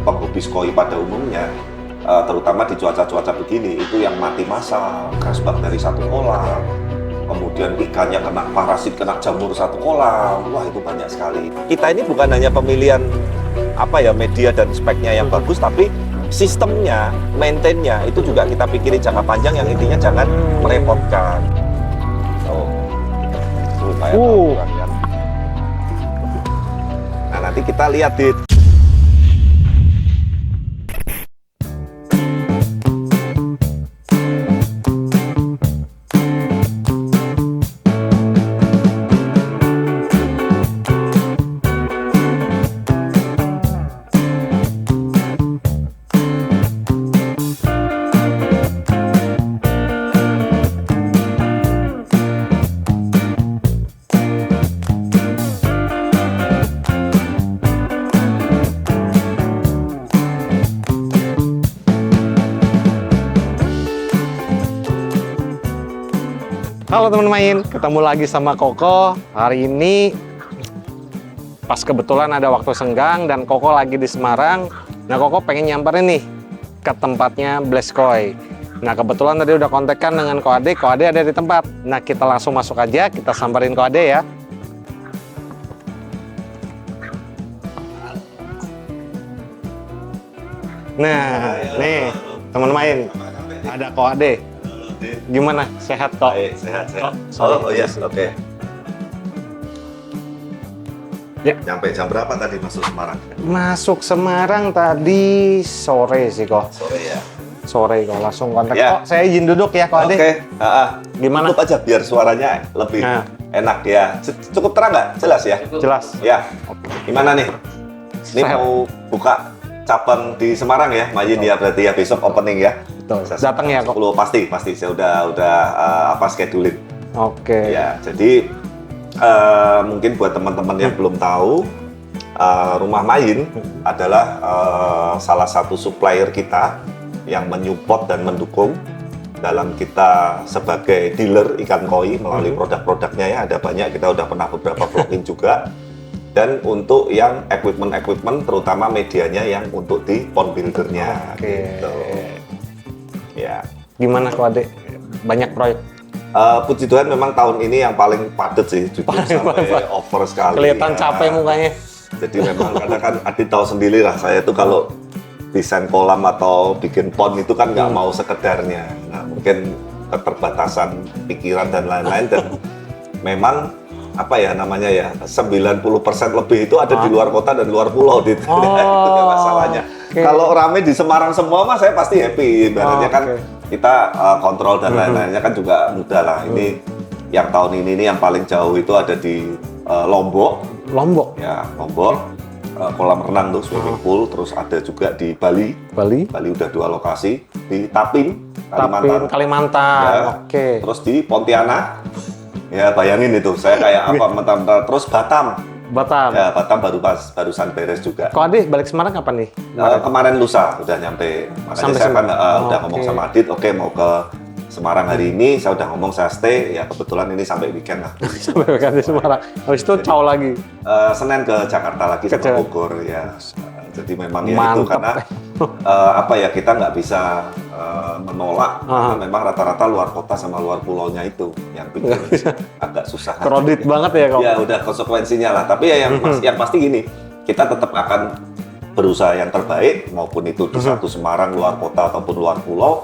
penghobi koi pada umumnya, terutama di cuaca-cuaca begini, itu yang mati massal, grass bakteri satu kolam, kemudian ikannya kena parasit, kena jamur satu kolam, wah itu banyak sekali. Kita ini bukan hanya pemilihan media dan speknya yang bagus, tapi sistemnya, maintain-nya itu juga kita pikirin jangka panjang, yang intinya jangan merepotkan. Lumayan ukuran kan. Nah nanti kita lihat di Halo teman main, ketemu lagi sama Koko. Hari ini pas kebetulan ada waktu senggang dan Koko lagi di Semarang. Nah Koko pengen nyamperin nih ke tempatnya Blaskoy. Nah kebetulan tadi udah kontekan dengan Ko Ade ada di tempat. Nah kita langsung masuk aja, kita samperin Ko Ade ya. Nah nih teman main, ada Ko Ade. Gimana? Sehat kok? Sehat. Oh Yes, oke. Ya. Nyampe jam berapa tadi masuk Semarang? Masuk Semarang tadi sore sih kok. Sore ya. Sore kok langsung kontak. Ya. Kok saya izin duduk ya Ko Ade. Oke. Gimana? Tutup aja biar suaranya lebih enak ya. Cukup terang nggak? Jelas ya? Jelas. Ya. Gimana nih? Ini Sehat. mau buka cabang di Semarang ya, Mayin ya, berarti ya besok opening ya. Betul. Datang ya kok. 10 pasti saya udah scheduling. Oke. Ya, jadi mungkin buat teman-teman yang belum tahu, Rumah Mayin adalah salah satu supplier kita yang menyupport dan mendukung dalam kita sebagai dealer ikan koi melalui produk-produknya ya. Ada banyak, kita udah pernah beberapa vlogging juga. Dan untuk yang equipment terutama medianya yang untuk di pond buildernya. Gitu. Ya. Gimana Ko Ade? Banyak proyek. Puji Tuhan memang tahun ini yang paling padat sih, jujur sampai over sekali. Kelihatan ya. Capek mukanya. Jadi memang karena kan Adit tahu sendiri lah, saya tuh kalau desain kolam atau bikin pond itu kan nggak mau sekedarnya. Nah mungkin keterbatasan pikiran dan lain-lain, dan memang 90% lebih itu ada di luar kota dan luar pulau gitu. Itu kan masalahnya. Okay. Kalau rame di Semarang semua mah saya pasti happy. Ibaratnya kan kita kontrol dan lain-lainnya kan juga mudah lah. Ini yang tahun ini yang paling jauh itu ada di Lombok. Lombok. Ya, Lombok. Kolam renang tuh, swimming pool. Terus ada juga di Bali. Bali udah 2 lokasi. Di Tapin, Kalimantan. Ya. Oke. Terus di Pontianak. Ya bayangin itu, saya kayak apa mentah-mentah. Terus Batam. Ya Batam barusan beres juga. Ko Ade balik Semarang kapan nih? Kemarin lusa udah nyampe. Makanya Sampai saya kan udah oke. ngomong sama Adit, oke mau ke Semarang hari ini. Saya udah ngomong saya stay. Ya kebetulan ini sampai weekend lah. Sampai di Semarang. Habis itu caw lagi. Senin ke Jakarta lagi sama Bogor ya. Jadi memang ya itu Mantep. karena kita nggak bisa menolak karena memang rata-rata luar kota sama luar pulaunya itu yang bikin agak susah. Kredit banget ya kok. Ya udah konsekuensinya lah. Tapi ya yang pasti gini, kita tetap akan berusaha yang terbaik, maupun itu di satu Semarang, luar kota ataupun luar pulau.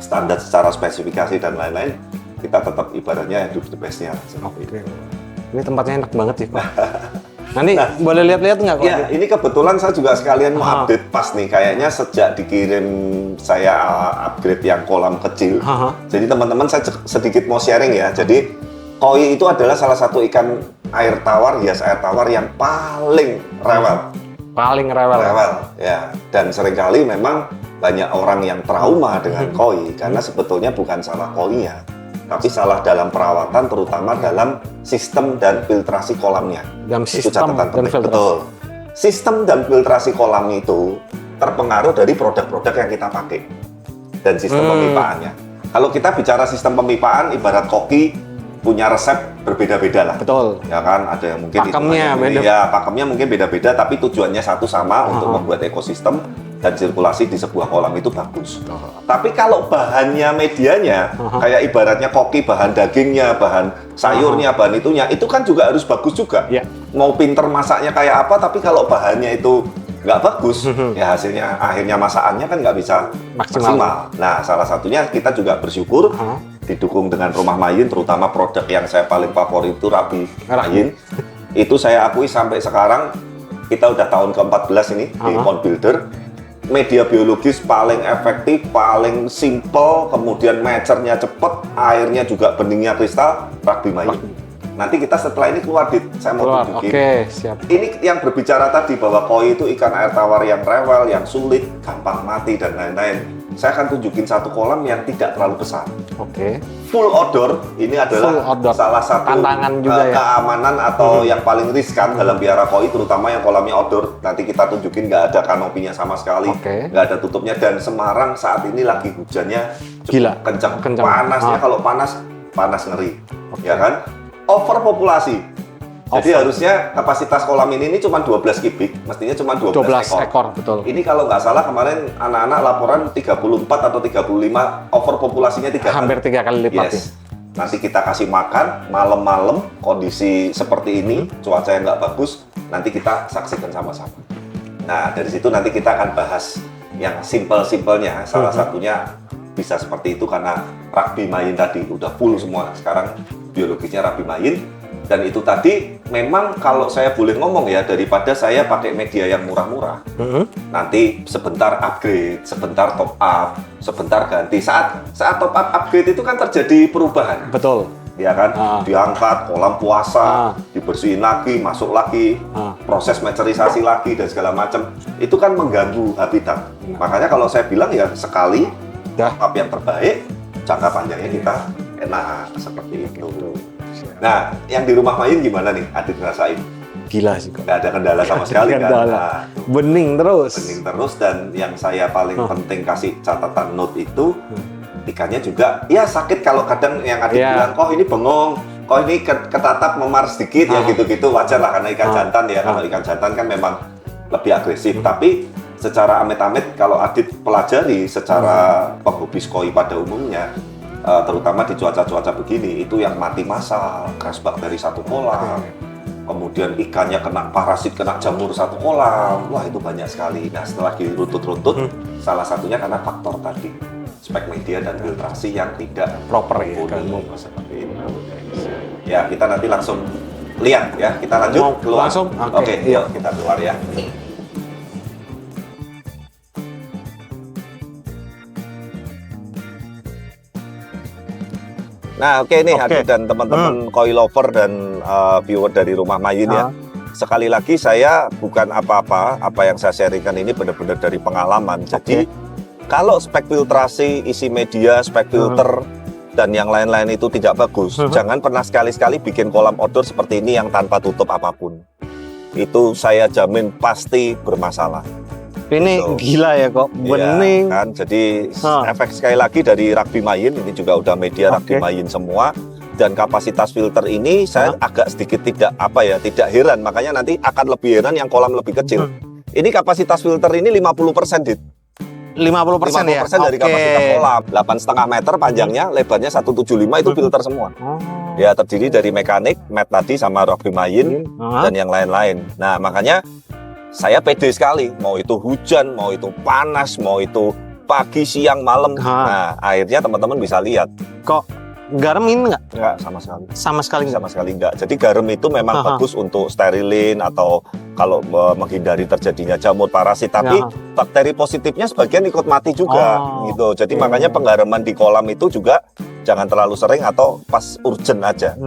Standar secara spesifikasi dan lain-lain, kita tetap ibaratnya do the best-nya. Oke. Ini tempatnya enak banget sih Pak. Nanti boleh lihat-lihat nggak Ko Ya, Ade? ini kebetulan saya juga sekalian mau update pas nih. Kayaknya sejak dikirim saya upgrade yang kolam kecil. Jadi teman-teman saya sedikit mau sharing ya. Jadi koi itu adalah salah satu ikan air tawar, hias air tawar yang paling rewel. Paling rewel. Ya. Dan seringkali memang banyak orang yang trauma dengan koi karena sebetulnya bukan salah koinya, tapi salah dalam perawatan, terutama dalam sistem dan filtrasi kolamnya. Dalam Itu sistem catatan dan penting. filtrasi. Betul. Sistem dan filtrasi kolam itu terpengaruh dari produk-produk yang kita pakai dan sistem pemipaannya. Kalau kita bicara sistem pemipaan, ibarat koki punya resep berbeda-beda lah. Betul. Ya kan, ada yang mungkin Pakemnya beda. ya pakemnya mungkin beda-beda, tapi tujuannya satu sama untuk membuat ekosistem dan sirkulasi di sebuah kolam itu bagus. Tapi kalau bahannya medianya, kayak ibaratnya koki, bahan dagingnya, bahan sayurnya, bahan itunya, itu kan juga harus bagus juga. Ya. Mau pinter masaknya kayak apa, tapi kalau bahannya itu nggak bagus, ya hasilnya akhirnya masakannya kan nggak bisa maksimal. Nah, salah satunya kita juga bersyukur didukung dengan Rumah Mayin, terutama produk yang saya paling favorit itu Rabi Mayin. Itu saya akui sampai sekarang, kita udah tahun ke-14 ini di Pond Builder. Media biologis paling efektif, paling simple, kemudian matchernya cepet, airnya juga beningnya kristal, Rabi Mayin. Nanti kita setelah ini keluar, saya mau tunjukin. Oke, siap. Ini yang berbicara tadi bahwa koi itu ikan air tawar yang rewel, yang sulit, gampang mati, dan lain-lain. Saya akan tunjukin satu kolam yang tidak terlalu besar. Oke. Full outdoor, ini adalah salah satu tantangan juga keamanan atau yang paling riskan dalam piara koi, terutama yang kolamnya outdoor. Nanti kita tunjukin nggak ada kanopinya sama sekali, nggak ada tutupnya, dan Semarang saat ini lagi hujannya gila, kencang. Panasnya kalau panas ngeri, ya kan? Overpopulasi. Jadi harusnya kapasitas kolam ini cuma 12 kubik, mestinya cuma 12 ekor. Betul. Ini kalau nggak salah kemarin anak-anak laporan 34 atau 35, overpopulasinya 3 kali. Hampir 3 kali lipat. Yes. Nanti kita kasih makan malam-malam, kondisi seperti ini, cuaca yang nggak bagus, nanti kita saksikan sama-sama. Nah, dari situ nanti kita akan bahas yang simpel-simpelnya. Salah satunya bisa seperti itu karena Rabi Mayin tadi udah full semua. Sekarang biologisnya Rabi Mayin. Dan itu tadi memang kalau saya boleh ngomong ya, daripada saya pakai media yang murah-murah, nanti sebentar upgrade, sebentar top up, sebentar ganti. Saat top up upgrade itu kan terjadi perubahan. Betul. Ya kan, diangkat kolam puasa, dibersihin lagi, masuk lagi, proses maturisasi lagi dan segala macam. Itu kan mengganggu habitat. Makanya kalau saya bilang ya sekali top up yang terbaik, jangka panjangnya kita enak seperti itu. Nah, yang di Rumah Mayin gimana nih, Adit ngerasain? Gila sih kok. Nggak ada kendala sama sekali kan? Nah, bening terus. Bening terus, dan yang saya paling penting kasih catatan note itu, ikannya juga, ya sakit kalau kadang yang Adit bilang, kok ini bengong, kok ini ketatap memar sedikit, ya gitu-gitu, wajar lah karena ikan jantan ya. Kalau ikan jantan kan memang lebih agresif, tapi secara amit-amit kalau Adit pelajari secara penghobi koi pada umumnya, terutama di cuaca-cuaca begini, itu yang mati massal, crash bakteri satu kolam, kemudian ikannya kena parasit, kena jamur satu kolam, wah itu banyak sekali. Nah setelah diruntut-runtut, salah satunya karena faktor tadi, spek media dan filtrasi yang tidak proper ya, seperti itu. Ya kita nanti langsung lihat ya, kita lanjut keluar. Langsung? Oke, yuk kita keluar ya. Nah, oke nih Adit dan teman-teman koi lover dan viewer dari Rumah Mayin ya. Sekali lagi saya bukan apa-apa, apa yang saya sharingkan ini benar-benar dari pengalaman. Jadi kalau spek filtrasi, isi media, spek filter dan yang lain-lain itu tidak bagus, jangan pernah sekali-sekali bikin kolam outdoor seperti ini yang tanpa tutup apapun. Itu saya jamin pasti bermasalah. Ini gila ya kok, bening. Ya, kan? Jadi efek sekali lagi dari Rabi Mayin, ini juga udah media Rabi Mayin semua. Dan kapasitas filter ini saya agak sedikit tidak heran, makanya nanti akan lebih heran yang kolam lebih kecil. Ini kapasitas filter ini 50%, Dit. 50% ya? 50% dari kapasitas kolam. 8,5 meter panjangnya, lebarnya 175 itu filter semua. Ya terdiri dari mekanik, mat tadi sama Rabi Mayin dan yang lain-lain. Nah makanya saya pede sekali, mau itu hujan, mau itu panas, mau itu pagi, siang, malam. Nah, akhirnya teman-teman bisa lihat. Kok garam ini nggak? Nggak, sama sekali. Sama sekali nggak? Sama sekali nggak. Jadi garam itu memang bagus untuk sterilin atau kalau menghindari terjadinya jamur parasit. Tapi bakteri positifnya sebagian ikut mati juga. Gitu. Jadi makanya penggaraman di kolam itu juga jangan terlalu sering atau pas urgent aja.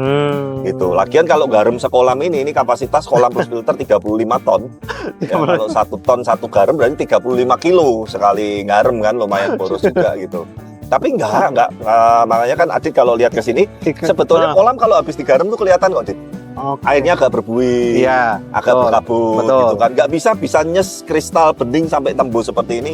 Gitu. Lagian kalau garam sekolam ini kapasitas kolam plus filter 35 ton. Ya, kalau 1 ton 1 garam berarti 35 kilo sekali garam kan, lumayan boros juga gitu. Tapi enggak, makanya kan Adit kalau lihat ke sini, sebetulnya kolam kalau habis digaram tuh kelihatan kok, Adit. Airnya agak berbuih, agak berkabut gitu kan. Nggak bisa nyes kristal bening sampai tembus seperti ini.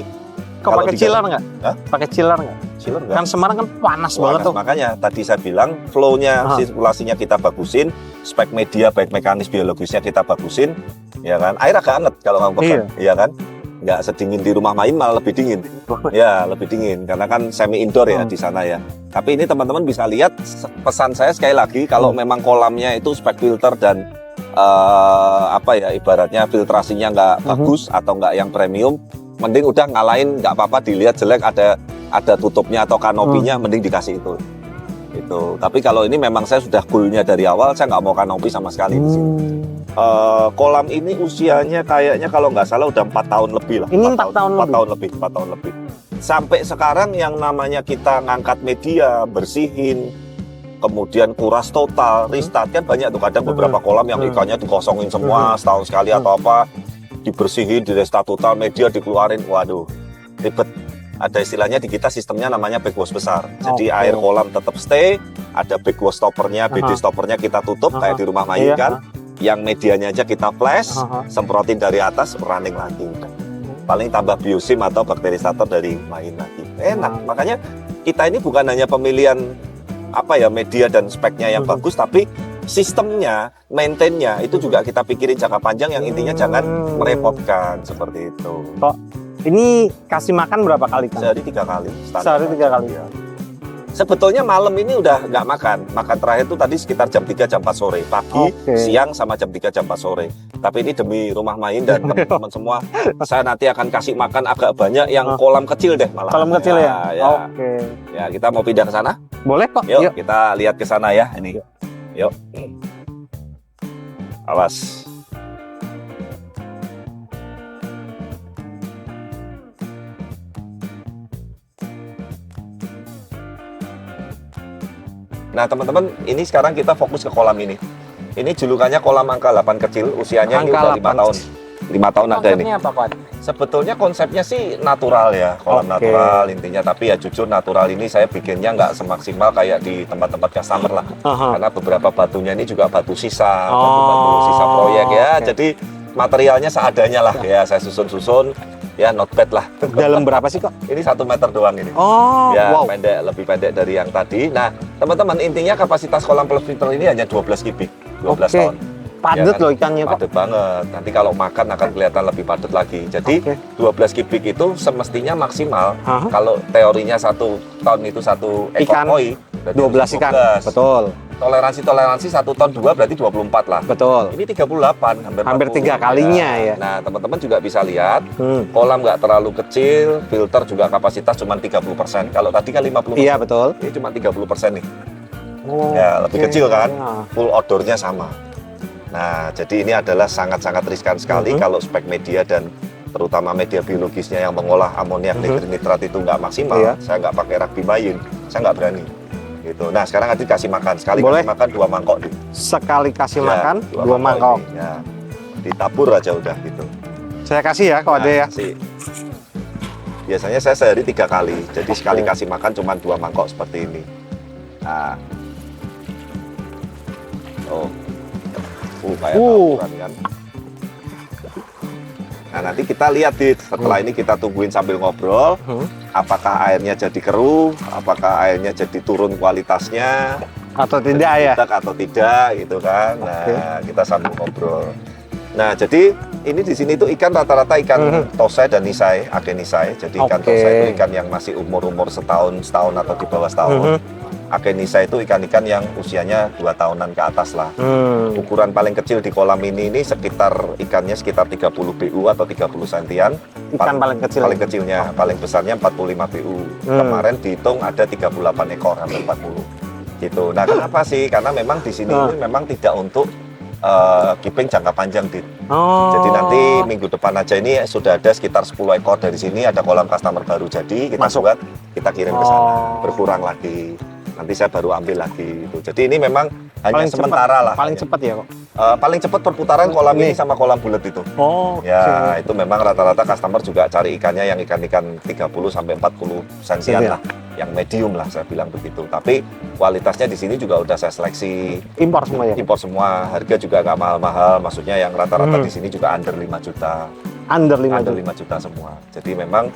Kalau pakai di chiller dalam- nggak? Hah? Pakai chiller nggak? Chiller enggak? Kan Semarang kan panas banget tuh. Makanya tadi saya bilang flow-nya, Aha. sirkulasinya kita bagusin, spek media baik mekanis biologisnya kita bagusin, ya kan? Air agak anget kalau kamu pegang, iya kan? Nggak sedingin di rumah main, malah lebih dingin. Ya, lebih dingin karena kan semi indoor ya di sana ya. Tapi ini teman-teman bisa lihat pesan saya sekali lagi kalau memang kolamnya itu spek filter dan apa ya ibaratnya filtrasinya nggak bagus atau nggak yang premium, mending udah ngalahin nggak apa-apa dilihat jelek ada tutupnya atau kanopinya, mending dikasih itu. Tapi kalau ini memang saya sudah goalnya dari awal, saya nggak mau kanopi sama sekali di sini. Kolam ini usianya kayaknya kalau nggak salah udah 4 tahun lebih lah. Ini 4 tahun lebih? 4 tahun lebih. Sampai sekarang yang namanya kita ngangkat media, bersihin, kemudian kuras total, restart kan banyak tuh. Kadang beberapa kolam yang ikannya dikosongin semua setahun sekali atau apa, dibersihin, di restart total, media dikeluarin, waduh, ribet. Ada istilahnya di kita sistemnya namanya backwash besar. Jadi air kolam tetap stay, ada backwash stoppernya, BD stoppernya kita tutup kayak di rumah Mayu kan. Yang medianya aja kita flash, semprotin dari atas, running lagi. Paling tambah biosim atau bakterisator dari main lagi. Enak. Makanya kita ini bukan hanya pemilihan apa ya media dan speknya yang bagus, tapi sistemnya, maintainnya itu juga kita pikirin jangka panjang yang intinya jangan merepotkan seperti itu. Ini kasih makan berapa kali kan? Sehari 3 kali. Sehari 3 kali. Ya. Sebetulnya malam ini udah nggak makan. Makan terakhir itu tadi sekitar jam 3 jam 4 sore. Pagi, siang sama jam 3 jam 4 sore. Tapi ini demi rumah main dan teman-teman semua, saya nanti akan kasih makan agak banyak yang kolam kecil deh malah. Kolam kecil ya? Oke. Ya, kita mau pindah ke sana? Boleh kok. Yuk, kita lihat ke sana ya ini. Yuk. Awas. Nah teman-teman, ini sekarang kita fokus ke kolam ini. Ini julukannya kolam angka 8 kecil, usianya ini udah 5 tahun. 5 tahun ada ini. Konsepnya apa, Pak? Sebetulnya konsepnya sih natural ya, kolam natural intinya. Tapi ya jujur natural ini saya bikinnya nggak semaksimal kayak di tempat-tempat customer lah. Karena beberapa batunya ini juga batu sisa, batu sisa proyek ya. Jadi materialnya seadanya lah ya, saya susun-susun. Ya not bad lah. Dalam berapa sih kok? Ini 1 meter doang ini. Ya pendek, lebih pendek dari yang tadi. Nah teman-teman intinya kapasitas kolam plus filter ini hanya 12 kubik, 12 ton. Padat loh ikannya kok. Padat banget. Nanti kalau makan akan kelihatan lebih padat lagi. Jadi 12 kubik itu semestinya maksimal. Kalau teorinya 1 ton itu 1 ekor koi. 12 ikan. Betul. Toleransi 1 ton 2 berarti 24 lah. Betul. Ini 38, hampir 3 kalinya ya. Nah, teman-teman juga bisa lihat, kolam nggak terlalu kecil, filter juga kapasitas cuma 30%. Kalau tadi kan 50%. Iya, betul. Ini cuma 30% nih. Ya, lebih kecil kan? Full outdoor-nya sama. Nah, jadi ini adalah sangat-sangat riskan sekali kalau spek media dan terutama media biologisnya yang mengolah amoniak nitrat itu nggak maksimal. Saya nggak pakai rugby main, saya nggak berani. Gitu. Nah sekarang Adit kasih makan, sekali kasih makan 2 mangkok. Sekali kasih makan 2 mangkok. Ya. Ditabur aja udah gitu. Saya kasih ya kalau ada ya. Kasih. Biasanya saya sehari 3 kali, jadi sekali kasih makan cuma 2 mangkok seperti ini. Nah, kayak taburan kan. Nah nanti kita lihat setelah ini kita tungguin sambil ngobrol, apakah airnya jadi keruh, apakah airnya jadi turun kualitasnya, atau tidak ya? Atau tidak gitu kan. Nah kita sambil ngobrol. Nah jadi ini di sini tuh ikan rata-rata ikan tosai dan nisai, akenisai. Jadi ikan tosai itu ikan yang masih umur setahun atau di bawah setahun. Akenisai itu ikan-ikan yang usianya 2 tahunan ke atas lah. Ukuran paling kecil di kolam ini sekitar ikannya sekitar 30 BU atau 30 sentian. Ikan paling kecil. Paling kecilnya, paling besarnya 45 BU. Kemarin dihitung ada 38 ekor, hampir 40. Gitu. Nah, kenapa sih? Karena memang di sini ini memang tidak untuk keeping jangka panjang, Dit. Jadi nanti minggu depan aja ini sudah ada sekitar 10 ekor dari sini, ada kolam customer baru jadi kita buat, kita kirim ke sana, berkurang lagi. Nanti saya baru ambil lagi gitu. Jadi ini memang hanya sementara lah. Paling cepat ya kok? Paling cepat perputaran kolam ini sama kolam bulat itu. Ya itu memang rata-rata customer juga cari ikannya yang ikan-ikan 30 sampai 40 sentian lah, yang medium lah saya bilang begitu. Tapi kualitasnya di sini juga udah saya seleksi. Impor semua ya? Impor semua, harga juga nggak mahal-mahal. Maksudnya yang rata-rata di sini juga under 5 juta. Under 5 juta semua. Jadi memang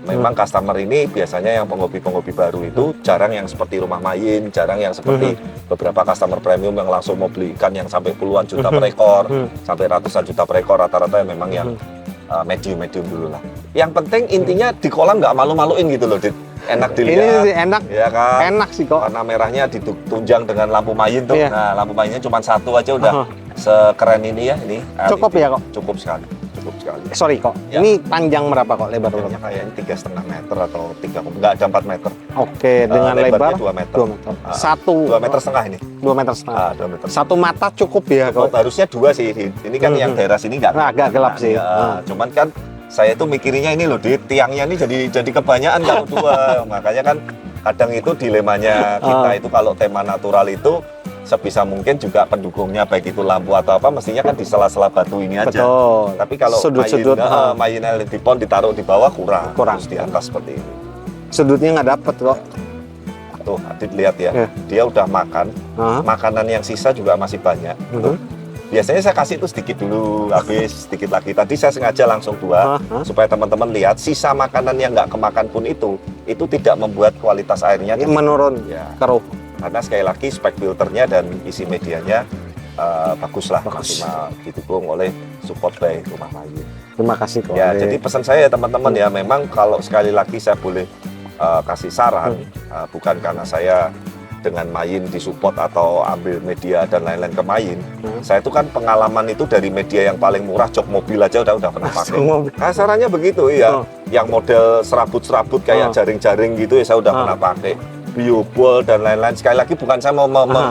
memang customer ini biasanya yang penghobi-penghobi baru itu jarang yang seperti Rumah Mayin, jarang yang seperti beberapa customer premium yang langsung mau beli ikan yang sampai puluhan juta per ekor, sampai ratusan juta per ekor, rata-rata yang memang yang medium-medium dulu lah. Yang penting intinya di kolam nggak malu-maluin gitu loh, Dit. Enak dilihat. Ini sih enak, Ya kan? enak sih kok. Warna merahnya ditunjang dengan lampu mayin tuh. Iya. Nah, lampu mayinnya cuma satu aja udah sekeren ini ya. Ini Cukup LED. ya kok? Cukup sekali. Cukup sekali. Sorry kok, Ya. ini panjang berapa kok lebar berapa? Panjangnya kayaknya 3,5 meter atau 3, nggak ada 4 meter. Oke, dengan Lebarnya lebar 2 meter. 2 meter. Satu 2 meter setengah ini. 2 meter setengah. 2 meter. Satu mata cukup ya Oh, kok. harusnya 2 sih. Ini kan yang daerah sini nggak. Nah, agak gelap sih. Cuman kan saya tuh mikirnya ini loh, di tiangnya ini jadi kebanyakan kalau 2. Makanya kan kadang itu dilemanya kita itu kalau tema natural itu sebisa mungkin juga pendukungnya baik itu lampu atau apa mestinya kan di sela-sela batu ini aja. Betul. Tapi kalau Sudut-sudut, main LED pon ditaruh di bawah kurang, Kurang. harus di atas seperti ini. Sudutnya nggak dapet kok. Tuh, Adit lihat ya, Ya. dia udah makan, Hah? makanan yang sisa juga masih banyak. Tuh. Biasanya saya kasih itu sedikit dulu, habis sedikit lagi. Tadi saya sengaja langsung 2 supaya teman-teman lihat sisa makanan yang nggak kemakan pun itu tidak membuat kualitas airnya Ini menurun ya. keruh. Karena sekali lagi spek filternya dan isi medianya bagus lah, Bagus. maksimal didukung oleh support by Rumah Mayin. Terima kasih kok. Ya, jadi pesan saya ya teman-teman ya, memang kalau sekali lagi saya boleh kasih saran, bukan karena saya dengan Mayin disupport atau ambil media dan lain-lain ke Mayin. Saya itu kan pengalaman itu dari media yang paling murah, jok mobil aja udah pernah pakai. Kasarannya begitu ya, yang model serabut-serabut kayak jaring-jaring gitu ya saya udah pernah pakai. Biobol dan lain-lain. Sekali lagi bukan saya mau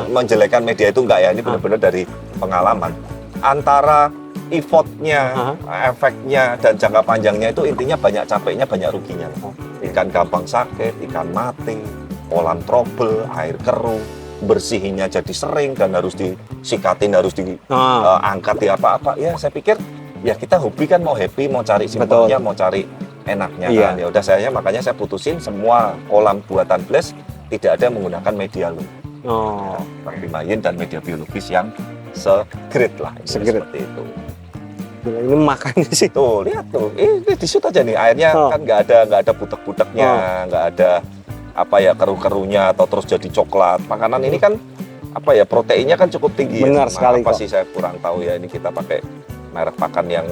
menjelekkan media itu, enggak ya, ini benar-benar dari pengalaman. Antara effortnya, efeknya dan jangka panjangnya itu intinya banyak capeknya, banyak ruginya. Ikan gampang sakit, ikan mati, kolam trouble, air keruh, bersihinnya jadi sering dan harus disikatin, harus diangkat di apa-apa. Ya saya pikir ya kita hobi kan mau happy, mau cari simpelnya, mau cari enaknya kan. Ya udah makanya saya putusin semua kolam buatan Blaze tidak ada yang menggunakan media loom. Tapi Mayin dan media biologis yang se-grade lah, seperti itu. Gila, ini makannya sih. Tuh lihat tuh, ini di shoot aja nih airnya kan nggak ada butek-buteknya, nggak ada apa ya keruh-keruhnya atau terus jadi coklat. Makanan ini kan apa ya proteinnya kan cukup tinggi. Benar sekali apa kok. sih saya kurang tahu ya, ini kita pakai merek pakan yang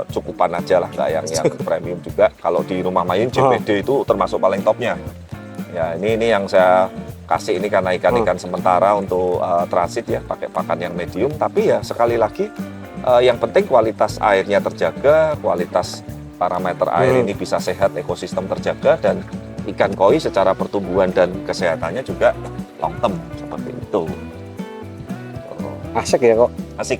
cukupan aja lah, nggak yang premium juga. Kalau di Rumah Mayin JPD itu termasuk paling topnya. Ya ini yang saya kasih ini karena ikan-ikan sementara untuk transit ya, pakai pakan yang medium. Tapi ya sekali lagi yang penting kualitas airnya terjaga, kualitas parameter air ini bisa sehat, ekosistem terjaga, dan ikan koi secara pertumbuhan dan kesehatannya juga long term seperti itu. Asik ya kok. Asik.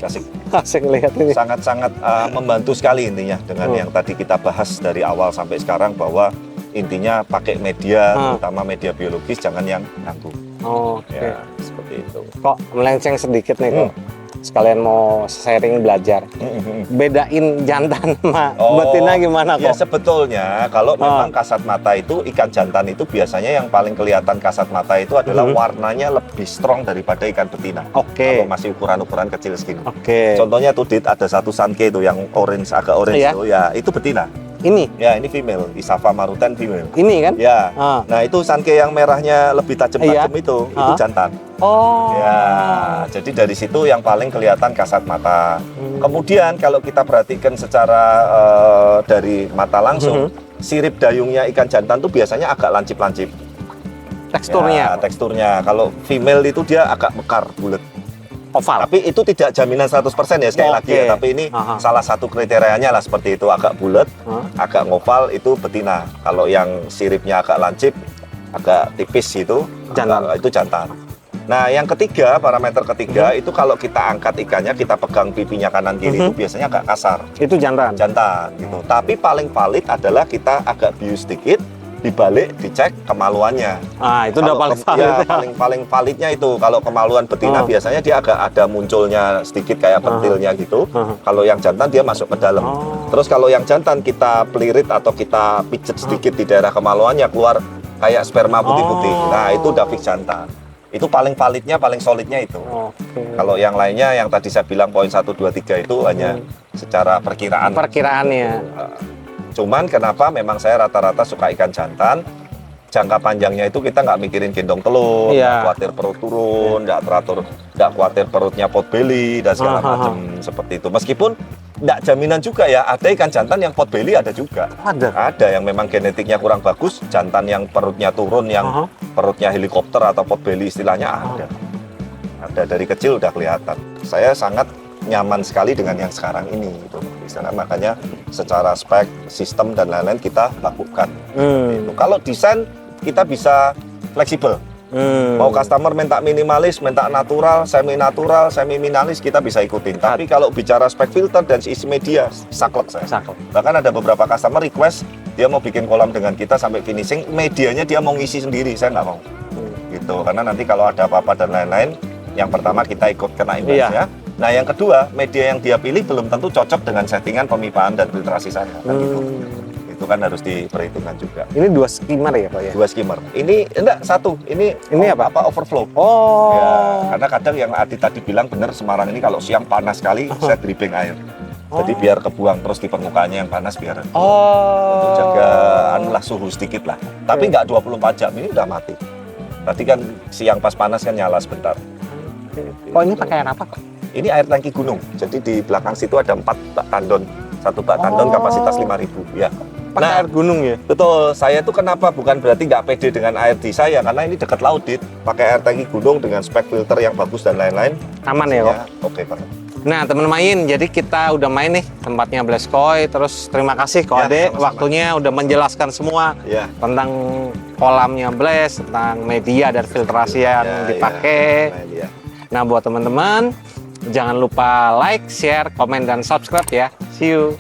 Asik lihat ini. Sangat-sangat membantu sekali intinya dengan yang tadi kita bahas dari awal sampai sekarang, bahwa intinya pakai media, terutama media biologis, jangan yang ganggu. Oke. Ya, seperti itu. Kok melenceng sedikit nih kok. Sekalian mau sharing belajar. Bedain jantan sama betina gimana Ya kok? sebetulnya kalau memang kasat mata itu, ikan jantan itu biasanya yang paling kelihatan kasat mata itu adalah warnanya lebih strong daripada ikan betina. Oke. Kalau masih ukuran-ukuran kecil segini. Oke. Contohnya tuh Dit, ada satu sanke itu yang orange, agak orange Iya. itu, ya itu betina. Ini. Ya ini female, Isava maruten female. Ini kan? Ya. Nah itu sanke yang merahnya lebih tajam-tajam itu jantan. Oh. Ya, jadi dari situ yang paling kelihatan kasat mata. Kemudian kalau kita perhatikan secara dari mata langsung, sirip dayungnya ikan jantan tuh biasanya agak lancip-lancip. Teksturnya. Ya, teksturnya. Kalau female itu dia agak mekar, bulat. Oval. Tapi itu tidak jaminan 100% ya sekali lagi ya. Tapi ini salah satu kriterianya lah seperti itu. Agak bulat, agak ngoval itu betina. Kalau yang siripnya agak lancip, agak tipis itu jantan. Nah yang ketiga, parameter ketiga itu kalau kita angkat ikannya, kita pegang pipinya kanan kiri itu biasanya agak kasar. Itu jantan? Jantan gitu. Tapi paling valid adalah kita agak bius sedikit, dibalik dicek kemaluannya. Itu udah paling valid. Ya, paling validnya itu kalau kemaluan betina biasanya dia agak ada munculnya sedikit kayak pentilnya gitu. Kalau yang jantan dia masuk ke dalam. Terus kalau yang jantan kita pelirit atau kita pijet sedikit di daerah kemaluannya, keluar kayak sperma putih-putih. Nah itu udah fix jantan. Itu paling validnya, paling solidnya itu. Kalau yang lainnya yang tadi saya bilang poin 1, 2, 3 itu hanya secara perkiraan. Perkiraannya. Cuman kenapa memang saya rata-rata suka ikan jantan, jangka panjangnya itu kita nggak mikirin gendong telur, nggak khawatir perut turun, nggak khawatir perutnya pot belly dan segala macam seperti itu. Meskipun nggak jaminan juga ya, ada ikan jantan yang pot belly ada juga. Ada yang memang genetiknya kurang bagus, jantan yang perutnya turun, yang perutnya helikopter atau pot belly istilahnya ada. Ada dari kecil udah kelihatan. Saya sangat nyaman sekali dengan yang sekarang ini gitu. Di sana makanya secara spek, sistem dan lain-lain kita lakukan. Gitu. Kalau desain kita bisa fleksibel. Mau customer minta minimalis, minta natural, semi minimalis kita bisa ikutin. Tapi kalau bicara spek filter dan isi media, saklek saya. Bahkan ada beberapa customer request dia mau bikin kolam dengan kita sampai finishing, medianya dia mau ngisi sendiri, saya nggak mau. Gitu. Karena nanti kalau ada apa-apa dan lain-lain, yang pertama kita ikut kena imbasnya. Nah yang kedua, media yang dia pilih belum tentu cocok dengan settingan pemipahan dan filtrasi saya. Kan gitu. Itu kan harus diperhitungkan juga. Ini 2 skimmer ya Pak ya? 2 skimmer. Ini enggak 1. Ini apa? Overflow. Ya, karena kadang yang Adi tadi bilang benar, Semarang ini kalau siang panas sekali, saya dripping air. Jadi biar kebuang terus di permukaannya yang panas biar untuk jaga suhu sedikit lah. Tapi nggak 24 jam, ini udah mati. Berarti kan siang pas panas kan nyala sebentar. Ini pakai air apa Pak? Ini air tangki gunung. Jadi di belakang situ ada 4 bak tandon. 1 bak tandon kapasitas 5.000 ya. Pakai air gunung ya? Betul. Saya tuh kenapa bukan berarti nggak pede dengan air di saya, karena ini dekat laut, Dit. Pakai air tangki gunung dengan spek filter yang bagus dan lain-lain. Aman ya kok? Oke banget. Nah teman main, jadi kita udah main nih tempatnya Blaskoy. Terus terima kasih Ko Ade, waktunya udah menjelaskan semua tentang kolamnya Blaze, tentang media dan filtrasi yang dipakai. Nah buat teman-teman, jangan lupa like, share, komen, dan subscribe ya. See you.